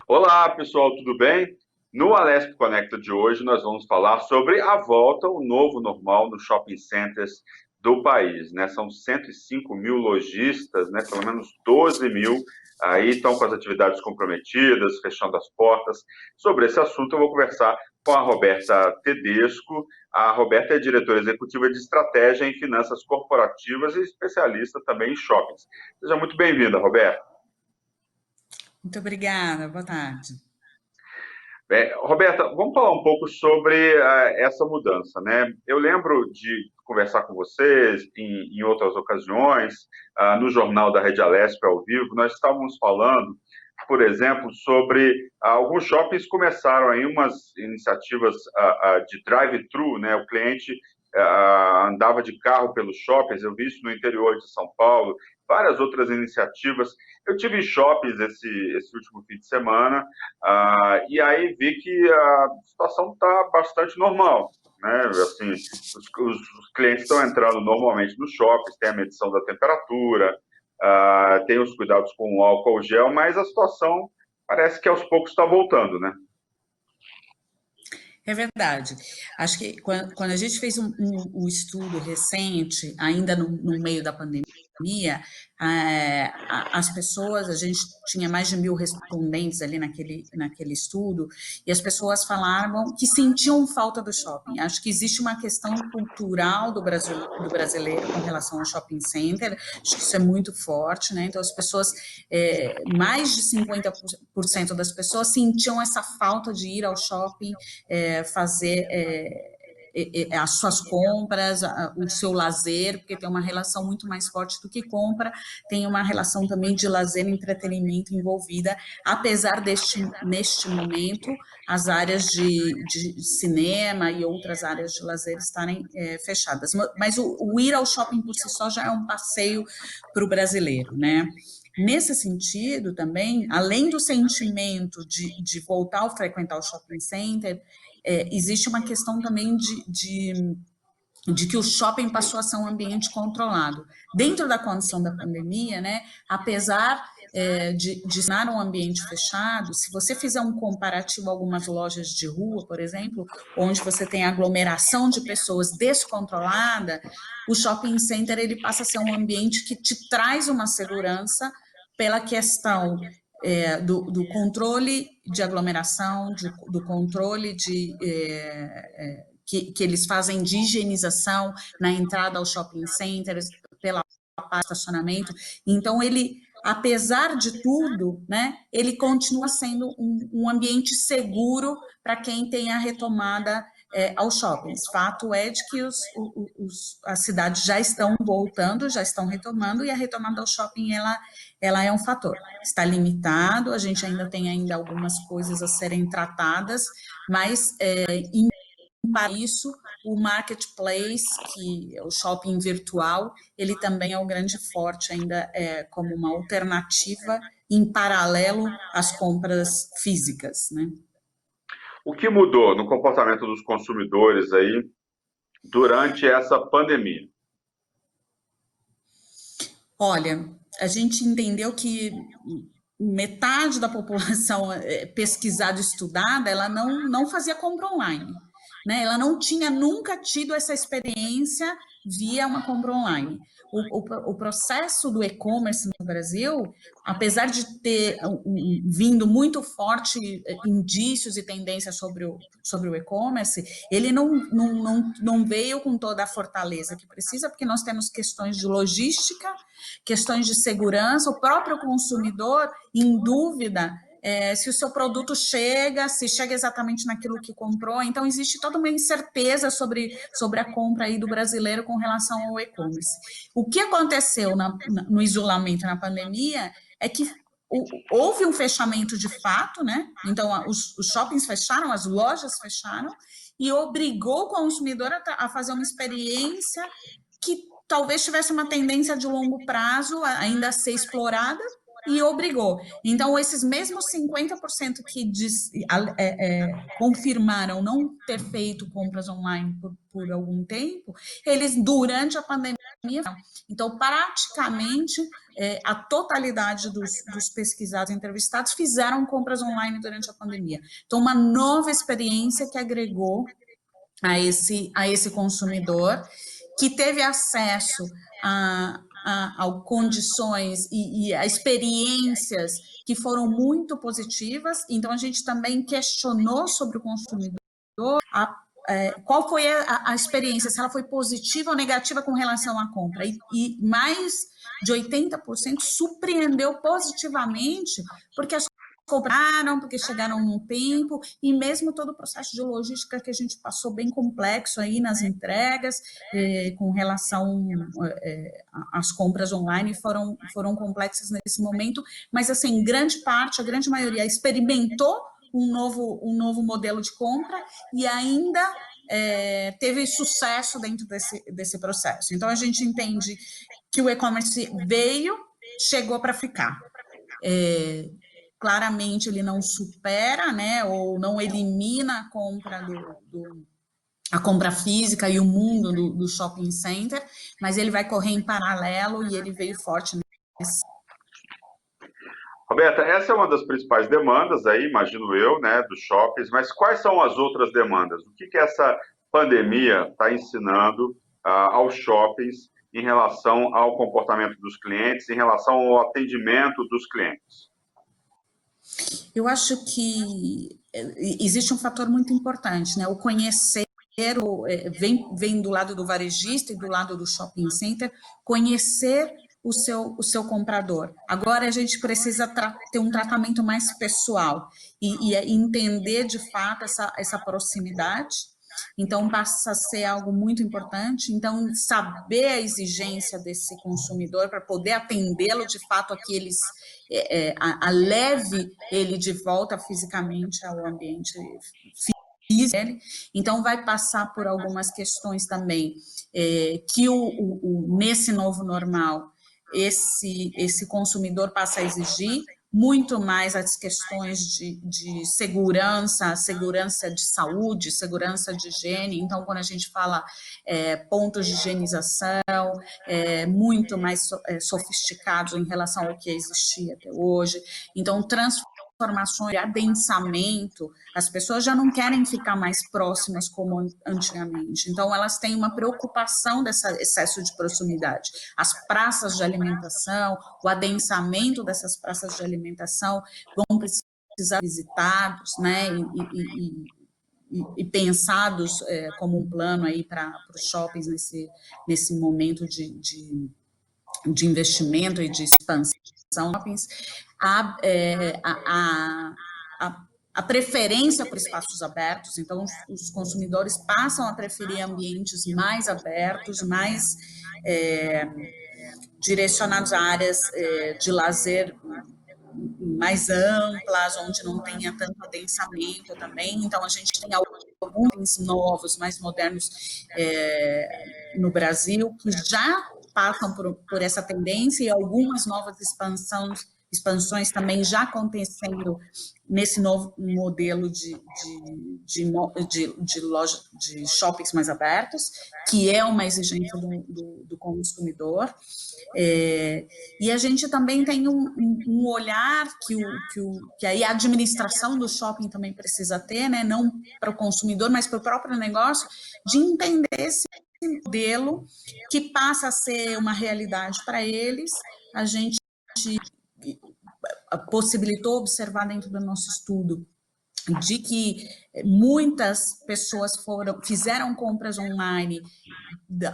Olá, pessoal, tudo bem? No Alesp Conecta de hoje, nós vamos falar sobre a volta ao novo normal nos shopping centers do país, né? São 105 mil lojistas, né? Pelo menos 12 mil aí estão com as atividades comprometidas, fechando as portas. Sobre esse assunto, eu vou conversar com a Roberta Tedesco. A Roberta é diretora executiva de estratégia em finanças corporativas e especialista também em shoppings. Seja muito bem-vinda, Roberta. Muito obrigada, boa tarde. Roberta, vamos falar um pouco sobre essa mudança, né? Eu lembro de conversar com vocês em outras ocasiões, no Jornal da Rede Alesp ao vivo, nós estávamos falando, por exemplo, sobre alguns shoppings começaram aí umas iniciativas de drive-thru, né? O cliente andava de carro pelos shoppings, eu vi isso no interior de São Paulo, várias outras iniciativas. Eu tive em shoppings esse último fim de semana, e aí vi que a situação está bastante normal, né? Assim, os clientes estão entrando normalmente nos shoppings, tem a medição da temperatura, tem os cuidados com o álcool gel, mas a situação parece que aos poucos está voltando, né? É verdade. Acho que quando a gente fez um estudo recente, ainda no meio da pandemia, as pessoas, a gente tinha mais de 1.000 respondentes ali naquele estudo, e as pessoas falavam que sentiam falta do shopping. Acho que existe uma questão cultural do brasileiro com relação ao shopping center, acho que isso é muito forte, né? Então, as pessoas, mais de 50% das pessoas sentiam essa falta de ir ao shopping, fazer as suas compras, o seu lazer, porque tem uma relação muito mais forte do que compra, tem uma relação também de lazer e entretenimento envolvida, apesar neste momento, as áreas de cinema e outras áreas de lazer estarem fechadas. Mas o ir ao shopping por si só já é um passeio para o brasileiro, né? Nesse sentido, também, além do sentimento de voltar a frequentar o shopping center, existe uma questão também de que o shopping passou a ser um ambiente controlado. Dentro da condição da pandemia, né, apesar de estar um ambiente fechado, se você fizer um comparativo a algumas lojas de rua, por exemplo, onde você tem aglomeração de pessoas descontrolada, o shopping center ele passa a ser um ambiente que te traz uma segurança pela questão do controle de aglomeração, do controle que eles fazem de higienização na entrada aos shopping centers, pela parte de estacionamento. Então, ele, apesar de tudo, né, ele continua sendo um ambiente seguro para quem tem a retomada aos shoppings. Fato é de que as cidades já estão voltando, já estão retomando, e a retomada ao shopping, ela é um fator. Está limitado, a gente ainda tem algumas coisas a serem tratadas, mas para isso, o marketplace, que é o shopping virtual, ele também é um grande forte ainda como uma alternativa em paralelo às compras físicas, né? O que mudou no comportamento dos consumidores aí durante essa pandemia? Olha, a gente entendeu que metade da população pesquisada, estudada, ela não fazia compra online, né? Ela não tinha nunca tido essa experiência via uma compra online. O processo do e-commerce no Brasil, apesar de ter vindo muito forte indícios e tendências sobre o e-commerce, ele não veio com toda a fortaleza que precisa, porque nós temos questões de logística, questões de segurança, o próprio consumidor em dúvida se o seu produto se chega exatamente naquilo que comprou. Então, existe toda uma incerteza sobre a compra aí do brasileiro com relação ao e-commerce. O que aconteceu no isolamento, na pandemia, é que houve um fechamento de fato, né? Então, os shoppings fecharam, as lojas fecharam, e obrigou o consumidor a fazer uma experiência que talvez tivesse uma tendência de longo prazo ainda a ser explorada, e obrigou. Então, esses mesmos 50% que confirmaram não ter feito compras online por algum tempo, eles, durante a pandemia, então, praticamente, a totalidade dos pesquisados entrevistados fizeram compras online durante a pandemia. Então, uma nova experiência que agregou a esse consumidor, que teve acesso a condições e a experiências que foram muito positivas. Então, a gente também questionou sobre o consumidor qual foi a experiência, se ela foi positiva ou negativa com relação à compra. E mais de 80% surpreendeu positivamente, porque as compraram, porque chegaram no tempo, e mesmo todo o processo de logística que a gente passou bem complexo aí nas entregas, com relação às compras online, foram complexas nesse momento, mas assim, grande parte, a grande maioria experimentou um novo modelo de compra e ainda teve sucesso dentro desse processo. Então, a gente entende que o e-commerce chegou para ficar. Claramente, ele não supera, né, ou não elimina a compra a compra física e o mundo do shopping center, mas ele vai correr em paralelo e ele veio forte nesse. Roberta, essa é uma das principais demandas aí, imagino eu, né, dos shoppings, mas quais são as outras demandas? O que essa pandemia está ensinando aos shoppings em relação ao comportamento dos clientes, em relação ao atendimento dos clientes? Eu acho que existe um fator muito importante, né? O conhecer vem do lado do varejista e do lado do shopping center, conhecer o seu comprador. Agora a gente precisa ter um tratamento mais pessoal e entender de fato essa proximidade. Então, passa a ser algo muito importante. Então, saber a exigência desse consumidor para poder atendê-lo de fato a que eles leve ele de volta fisicamente ao ambiente físico. Então, vai passar por algumas questões também que nesse novo normal esse consumidor passa a exigir muito mais as questões de segurança de saúde, segurança de higiene. Então, quando a gente fala pontos de higienização, muito mais sofisticados em relação ao que existia até hoje. Então, transformações, adensamento, as pessoas já não querem ficar mais próximas como antigamente. Então, elas têm uma preocupação desse excesso de proximidade. As praças de alimentação, o adensamento dessas praças de alimentação vão precisar ser visitados, né, e pensados como um plano aí para os shoppings nesse momento de investimento e de expansão. A preferência por espaços abertos, então os consumidores passam a preferir ambientes mais abertos, mais direcionados a áreas de lazer mais amplas, onde não tenha tanto adensamento também. Então, a gente tem alguns novos, mais modernos no Brasil, que já passam por essa tendência, e algumas novas expansões também já acontecendo nesse novo modelo de loja, de shoppings mais abertos, que é uma exigência do consumidor. E a gente também tem um olhar que aí a administração do shopping também precisa ter, né? Não para o consumidor, mas para o próprio negócio, de entender esse modelo que passa a ser uma realidade para eles. A gente possibilitou observar dentro do nosso estudo de que muitas pessoas fizeram compras online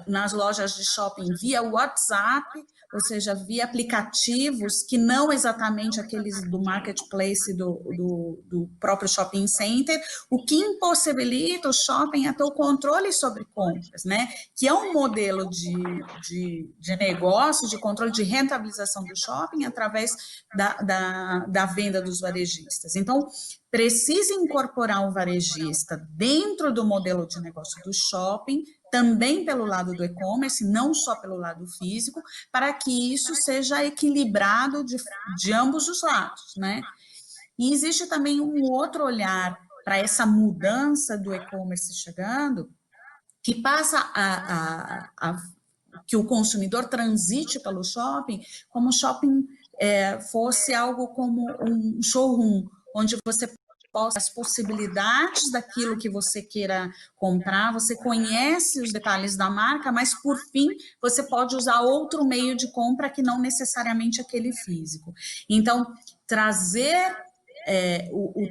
nas lojas de shopping via WhatsApp, ou seja, via aplicativos que não exatamente aqueles do marketplace do próprio shopping center, o que impossibilita o shopping a ter o controle sobre compras, né? Que é um modelo de negócio, de controle de rentabilização do shopping através da venda dos varejistas. Então, precisa incorporar o varejista dentro do modelo de negócio do shopping também pelo lado do e-commerce, não só pelo lado físico, para que isso seja equilibrado de ambos os lados, né? E existe também um outro olhar para essa mudança do e-commerce chegando, que passa que o consumidor transite pelo shopping, como o shopping fosse algo como um showroom, onde você possa as possibilidades daquilo que você queira comprar, você conhece os detalhes da marca, mas por fim você pode usar outro meio de compra que não necessariamente aquele físico. Então, trazer o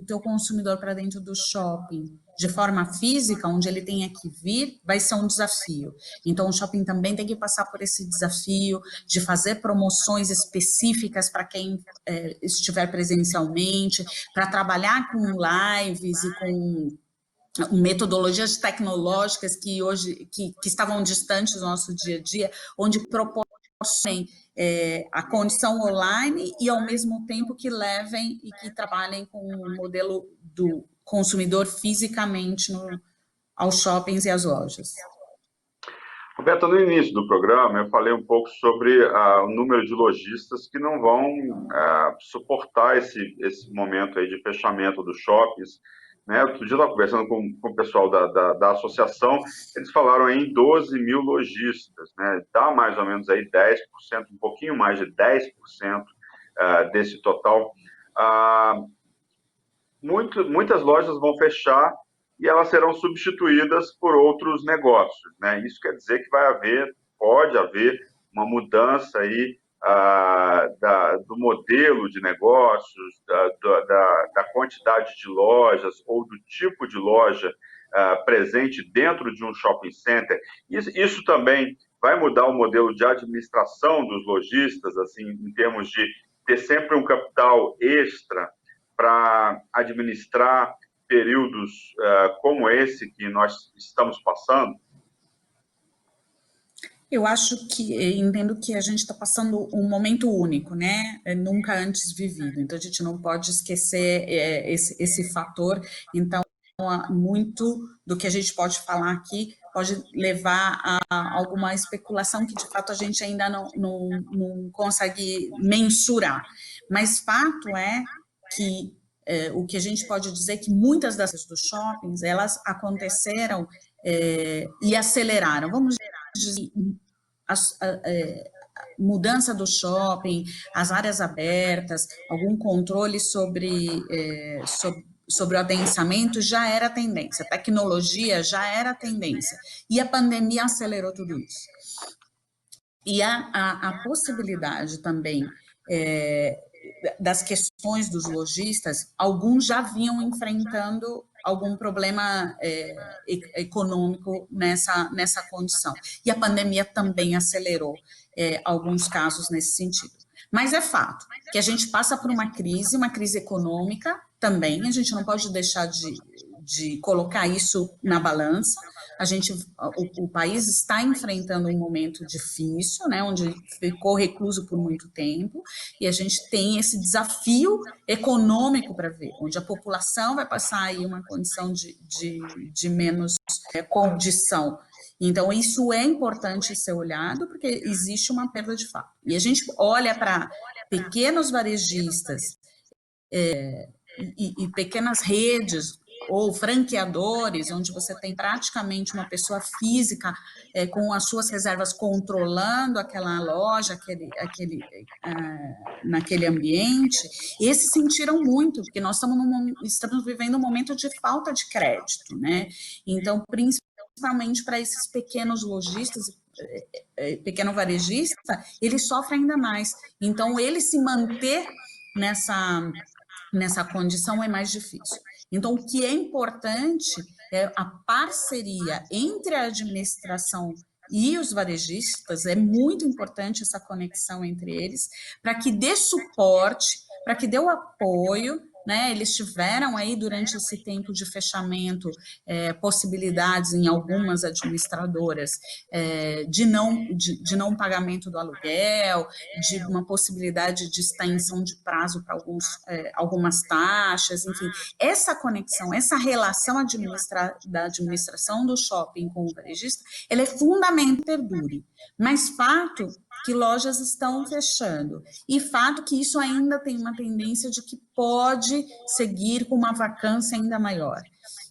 teu consumidor para dentro do shopping de forma física, onde ele tenha que vir, vai ser um desafio. Então, o shopping também tem que passar por esse desafio de fazer promoções específicas para quem estiver presencialmente, para trabalhar com lives e com metodologias tecnológicas que hoje que estavam distantes do nosso dia a dia, onde proporcionem a condição online e, ao mesmo tempo, que levem e que trabalhem com o modelo do consumidor fisicamente aos shoppings e às lojas. Roberta, no início do programa eu falei um pouco sobre o número de lojistas que não vão suportar esse momento aí de fechamento dos shoppings, né? Outro dia eu estava conversando com o pessoal da associação, eles falaram aí em 12 mil lojistas, né? Dá mais ou menos aí 10%, um pouquinho mais de 10% desse total. Muitas lojas vão fechar e elas serão substituídas por outros negócios, né? Isso quer dizer que pode haver uma mudança aí do modelo de negócios, da quantidade de lojas ou do tipo de loja presente dentro de um shopping center. Isso também vai mudar o modelo de administração dos lojistas, assim, em termos de ter sempre um capital extra para administrar períodos como esse que nós estamos passando? Eu entendo que a gente está passando um momento único, né? Nunca antes vivido. Então, a gente não pode esquecer esse fator. Então, muito do que a gente pode falar aqui pode levar a alguma especulação que, de fato, a gente ainda não consegue mensurar. Mas fato é que o que a gente pode dizer é que muitas das dos shoppings, elas aconteceram e aceleraram. Vamos dizer, mudança do shopping, as áreas abertas, algum controle sobre o adensamento já era tendência, a tecnologia já era tendência, e a pandemia acelerou tudo isso. E a possibilidade também das questões dos lojistas, alguns já vinham enfrentando algum problema econômico nessa condição. E a pandemia também acelerou alguns casos nesse sentido. Mas é fato que a gente passa por uma crise econômica também, a gente não pode deixar de colocar isso na balança. O país está enfrentando um momento difícil, né, onde ficou recluso por muito tempo, e a gente tem esse desafio econômico para ver, onde a população vai passar aí uma condição de menos condição. Então, isso é importante ser olhado, porque existe uma perda de fato. E a gente olha para pequenos varejistas e pequenas redes ou franqueadores, onde você tem praticamente uma pessoa física com as suas reservas controlando aquela loja, naquele ambiente, esses sentiram muito, porque nós estamos vivendo um momento de falta de crédito, né? Então, principalmente para esses pequenos lojistas, pequeno varejista, ele sofre ainda mais. Então, ele se manter nessa condição é mais difícil. Então, o que é importante é a parceria entre a administração e os varejistas, é muito importante essa conexão entre eles, para que dê suporte, para que dê o apoio, né? Eles tiveram aí, durante esse tempo de fechamento, possibilidades em algumas administradoras de não pagamento do aluguel, de uma possibilidade de extensão de prazo para algumas taxas, enfim. Essa conexão, essa relação da administração do shopping com o varejista, ela é fundamental que perdure. Mas fato que lojas estão fechando, e fato que isso ainda tem uma tendência de que pode seguir com uma vacância ainda maior.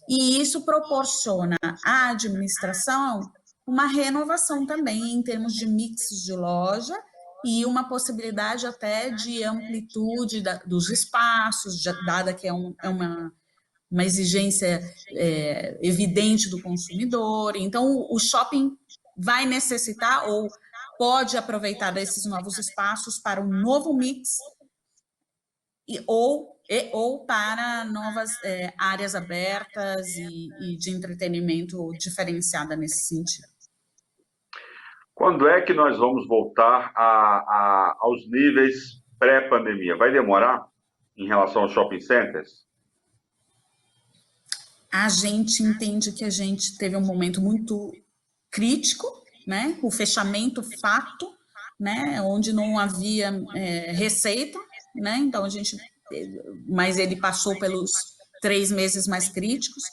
E isso proporciona à administração uma renovação também em termos de mix de loja e uma possibilidade até de amplitude dos espaços, dada que é uma exigência evidente do consumidor. Então, o shopping vai necessitar ou pode aproveitar desses novos espaços para um novo mix ou para novas áreas abertas e de entretenimento diferenciada nesse sentido. Quando é que nós vamos voltar aos níveis pré-pandemia? Vai demorar em relação aos shopping centers? A gente entende que a gente teve um momento muito crítico, né? O fechamento fato, né? Onde não havia receita, né? Então mas ele passou pelos 3 meses mais críticos.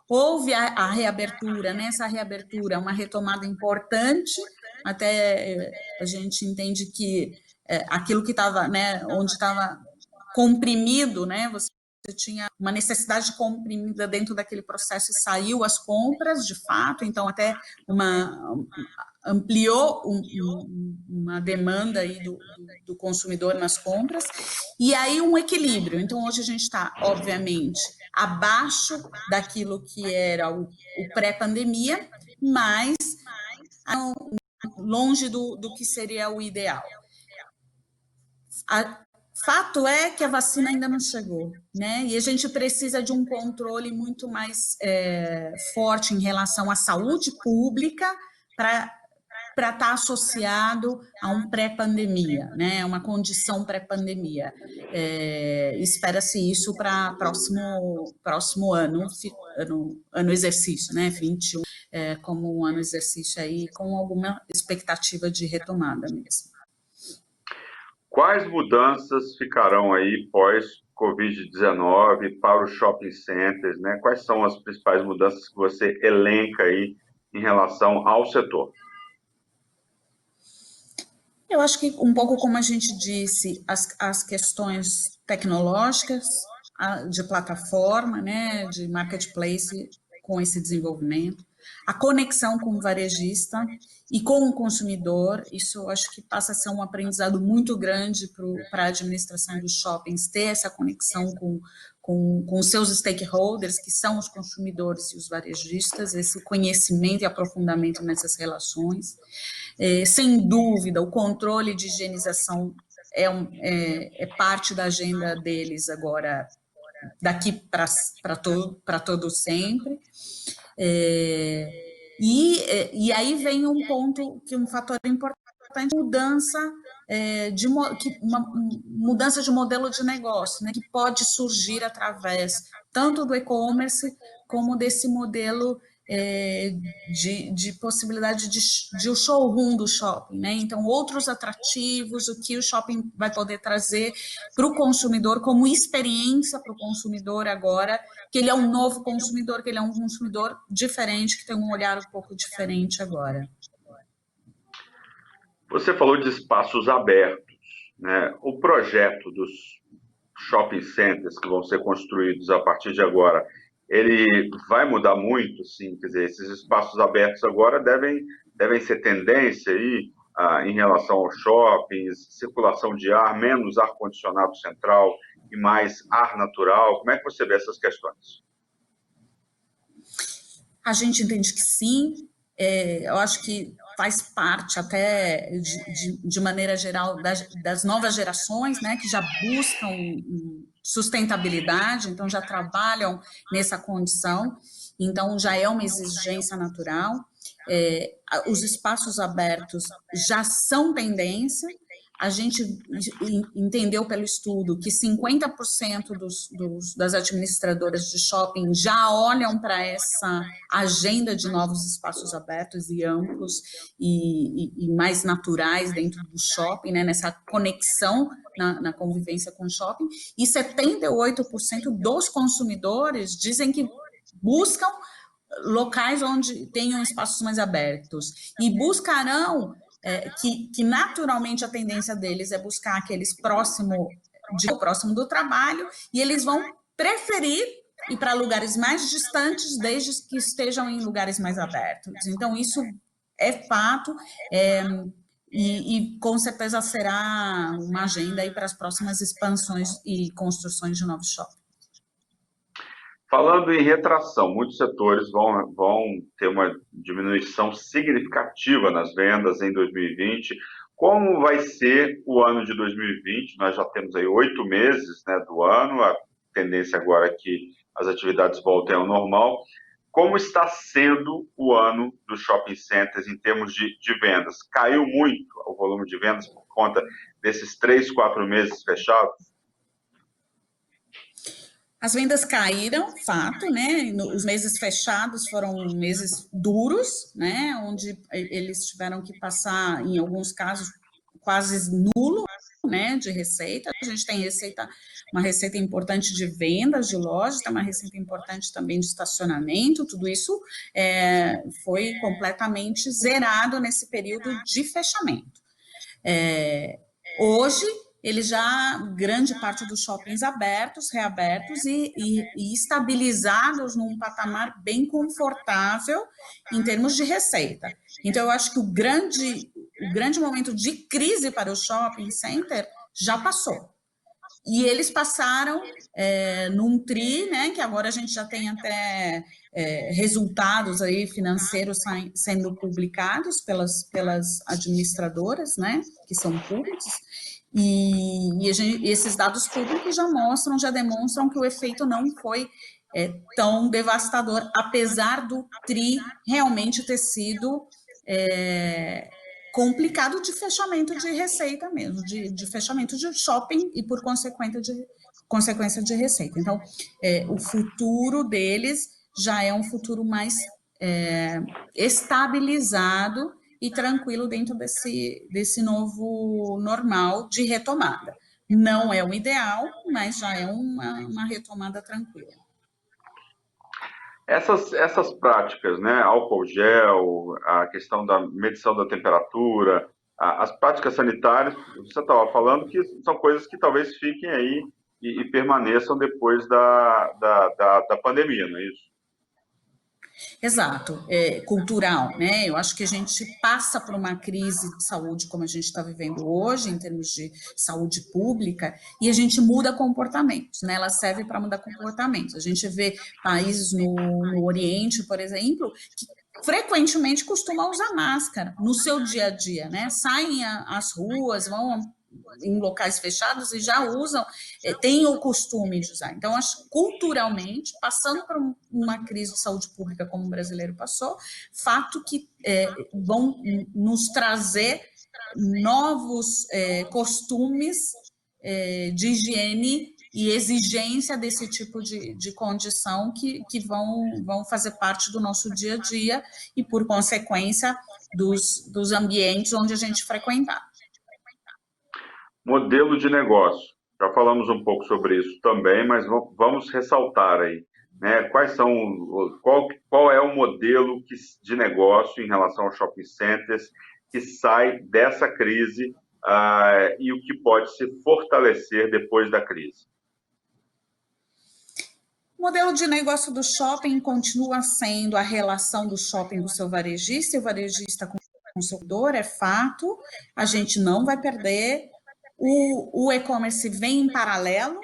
Houve a reabertura, né? Essa reabertura é uma retomada importante, até a gente entende que aquilo que estava, né? Onde estava comprimido, né? Você tinha uma necessidade comprimida dentro daquele processo e saiu as compras, de fato, então até ampliou uma demanda aí do consumidor nas compras, e aí um equilíbrio. Então, hoje a gente está, obviamente, abaixo daquilo que era o pré-pandemia, mas longe do que seria o ideal. Fato é que a vacina ainda não chegou, né? E a gente precisa de um controle muito mais forte em relação à saúde pública para estar associado a um pré-pandemia, né? Uma condição pré-pandemia. Espera-se isso para próximo ano exercício, né? 21, como um ano exercício aí, com alguma expectativa de retomada mesmo. Quais mudanças ficarão aí pós-Covid-19 para os shopping centers, né? Quais são as principais mudanças que você elenca aí em relação ao setor? Eu acho que um pouco como a gente disse, as questões tecnológicas, de plataforma, né, de marketplace com esse desenvolvimento, a conexão com o varejista e com o consumidor, isso eu acho que passa a ser um aprendizado muito grande para a administração dos shoppings, ter essa conexão com os seus stakeholders, que são os consumidores e os varejistas, esse conhecimento e aprofundamento nessas relações. Sem dúvida, o controle de higienização é parte da agenda deles agora, daqui para todo sempre. E aí vem um ponto, um fator importante, uma mudança de modelo de negócio, né, que pode surgir através tanto do e-commerce como desse modelo de possibilidade de o showroom do shopping, né? Então, outros atrativos, o que o shopping vai poder trazer para o consumidor como experiência para o consumidor agora, que ele é um novo consumidor, que ele é um consumidor diferente, que tem um olhar um pouco diferente agora. Você falou de espaços abertos, né? O projeto dos shopping centers que vão ser construídos a partir de agora, ele vai mudar muito, sim, quer dizer, esses espaços abertos agora devem ser tendência aí em relação aos shoppings, circulação de ar, menos ar-condicionado central e mais ar natural. Como é que você vê essas questões? A gente entende que sim, eu acho que faz parte até, de maneira geral, das novas gerações, né, que já buscam sustentabilidade, então já trabalham nessa condição, então já é uma exigência natural. Os espaços abertos já são tendência, a gente entendeu pelo estudo que 50% das administradoras de shopping já olham para essa agenda de novos espaços abertos e amplos e mais naturais dentro do shopping, né, nessa conexão na convivência com o shopping, e 78% dos consumidores dizem que buscam locais onde tenham espaços mais abertos e buscarão que naturalmente a tendência deles é buscar aqueles próximo do trabalho, e eles vão preferir ir para lugares mais distantes, desde que estejam em lugares mais abertos. Então, isso é fato, e com certeza será uma agenda aí para as próximas expansões e construções de novos shoppings. Falando em retração, muitos setores vão ter uma diminuição significativa nas vendas em 2020. Como vai ser o ano de 2020? Nós já temos aí 8 meses, né, do ano, a tendência agora é que as atividades voltem ao normal. Como está sendo o ano dos shopping centers em termos de vendas? Caiu muito o volume de vendas por conta desses 3, 4 meses fechados? As vendas caíram, fato, né? Os meses fechados foram meses duros, né? Onde eles tiveram que passar, em alguns casos, quase nulo, né? De receita. A gente tem uma receita importante de vendas de lojas, tem uma receita importante também de estacionamento. Tudo isso foi completamente zerado nesse período de fechamento. Hoje, grande parte dos shoppings reabertos e estabilizados num patamar bem confortável em termos de receita. Então, eu acho que o grande momento de crise para o shopping center já passou. E eles passaram num TRI, né, que agora a gente já tem até resultados aí financeiros sendo publicados pelas administradoras, né, que são públicos, e esses dados públicos já demonstram que o efeito não foi tão devastador, apesar do TRI realmente ter sido complicado de fechamento de receita mesmo, de fechamento de shopping e, por consequência de receita. Então, o futuro deles já é um futuro mais estabilizado e tranquilo dentro desse novo normal de retomada. Não é o ideal, mas já é uma retomada tranquila. Essas práticas, né, álcool gel, a questão da medição da temperatura, as práticas sanitárias, você estava falando que são coisas que talvez fiquem aí e permaneçam depois da pandemia, não é isso? Exato, cultural, né? Eu acho que a gente passa por uma crise de saúde como a gente está vivendo hoje, em termos de saúde pública, e a gente muda comportamentos, né? Ela serve para mudar comportamentos. A gente vê países no Oriente, por exemplo, que frequentemente costumam usar máscara no seu dia a dia, né? Saem às ruas, vão em locais fechados e já usam, têm o costume de usar. Então, acho culturalmente, passando por uma crise de saúde pública como o brasileiro passou, fato que vão nos trazer novos costumes de higiene e exigência desse tipo de condição que vão fazer parte do nosso dia a dia e, por consequência, dos ambientes onde a gente frequentar. Modelo de negócio. Já falamos um pouco sobre isso também, mas vamos ressaltar aí, né? Qual é o modelo de negócio em relação aos shopping centers que sai dessa crise e o que pode se fortalecer depois da crise? O modelo de negócio do shopping continua sendo a relação do shopping do seu varejista, e o varejista com o consumidor, é fato, a gente não vai perder. O e-commerce vem em paralelo,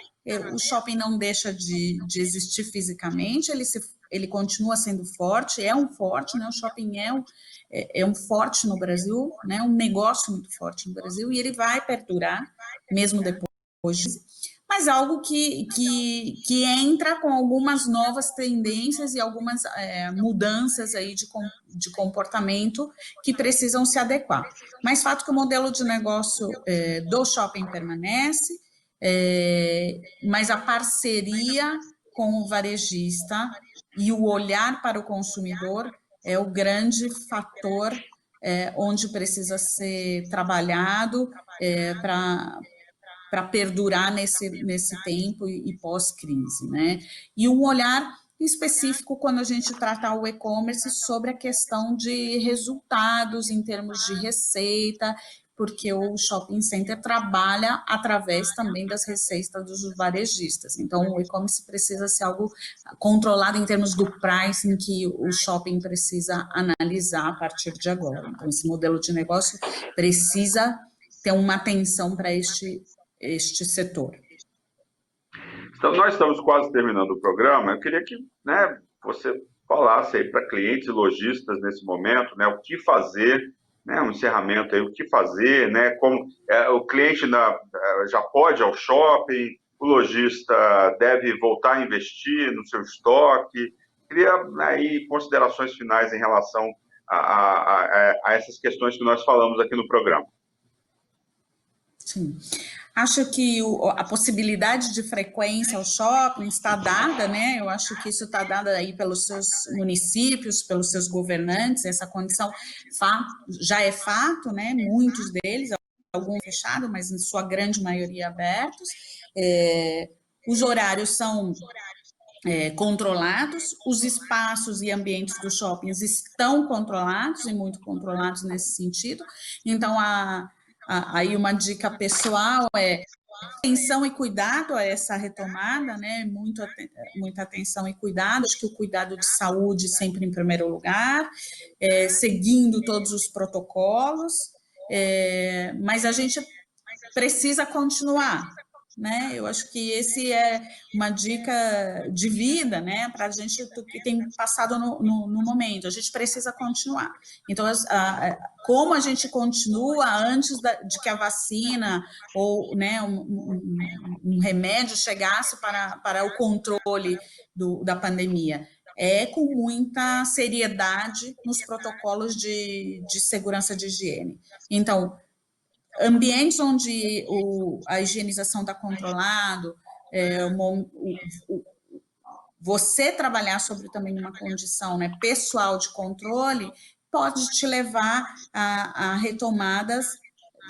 o shopping não deixa de existir fisicamente, ele continua sendo forte, forte, né? O shopping é um forte no Brasil, né? Um negócio muito forte no Brasil, e ele vai perdurar, mesmo depois. mas algo que entra com algumas novas tendências e algumas mudanças aí de comportamento que precisam se adequar. Mas fato que o modelo de negócio do shopping permanece, mas a parceria com o varejista e o olhar para o consumidor é o grande fator onde precisa ser trabalhado para perdurar nesse tempo e pós-crise, né? E um olhar específico quando a gente trata o e-commerce sobre a questão de resultados em termos de receita, porque o shopping center trabalha através também das receitas dos varejistas. Então, o e-commerce precisa ser algo controlado em termos do pricing que o shopping precisa analisar a partir de agora. Então, esse modelo de negócio precisa ter uma atenção para este setor. Então, nós estamos quase terminando o programa. Eu queria que, né, você falasse aí para clientes e lojistas nesse momento, né, o que fazer, né, um encerramento aí, o que fazer, né, como o cliente já pode ir ao shopping, o lojista deve voltar a investir no seu estoque. Queria, né, aí considerações finais em relação a essas questões que nós falamos aqui no programa. Sim. Acho que a possibilidade de frequência ao shopping está dada, né? Eu acho que isso está dado aí pelos seus municípios, pelos seus governantes, essa condição já é fato, né? Muitos deles, alguns fechados, mas em sua grande maioria abertos. Os horários são controlados, os espaços e ambientes dos shoppings estão controlados e muito controlados nesse sentido. Então, aí uma dica pessoal atenção e cuidado a essa retomada, né? Muita atenção e cuidado. Acho que o cuidado de saúde sempre em primeiro lugar, seguindo todos os protocolos, mas a gente precisa continuar, né? Eu acho que esse é uma dica de vida, né? Para a gente que tem passado no momento, a gente precisa continuar. Então, como a gente continua antes de que a vacina ou, né, um remédio chegasse para o controle da pandemia? Com muita seriedade nos protocolos de segurança de higiene. Então, ambientes onde a higienização está controlado, você trabalhar sobre também uma condição, né, pessoal de controle, pode te levar a retomadas,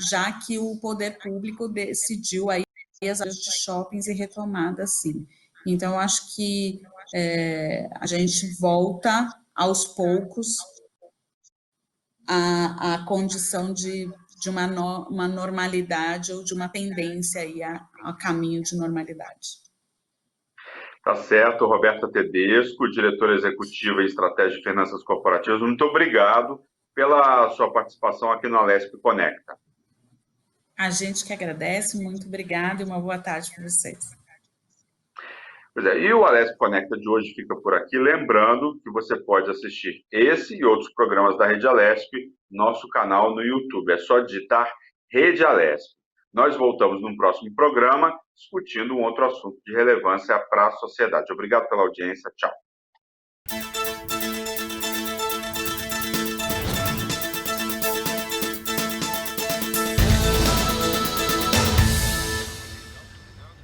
já que o poder público decidiu aí as áreas de shoppings e retomadas, sim. Então, eu acho que a gente volta aos poucos à condição de uma normalidade ou de uma tendência aí a caminho de normalidade. Tá certo, Roberta Tedesco, diretora executiva em Estratégia de Finanças Corporativas, muito obrigado pela sua participação aqui no Alesp Conecta. A gente que agradece, muito obrigada e uma boa tarde para vocês. Pois é, e o Alesp Conecta de hoje fica por aqui, lembrando que você pode assistir esse e outros programas da Rede Alesp no nosso canal no YouTube. É só digitar Rede Alesp. Nós voltamos num próximo programa discutindo um outro assunto de relevância para a sociedade. Obrigado pela audiência. Tchau.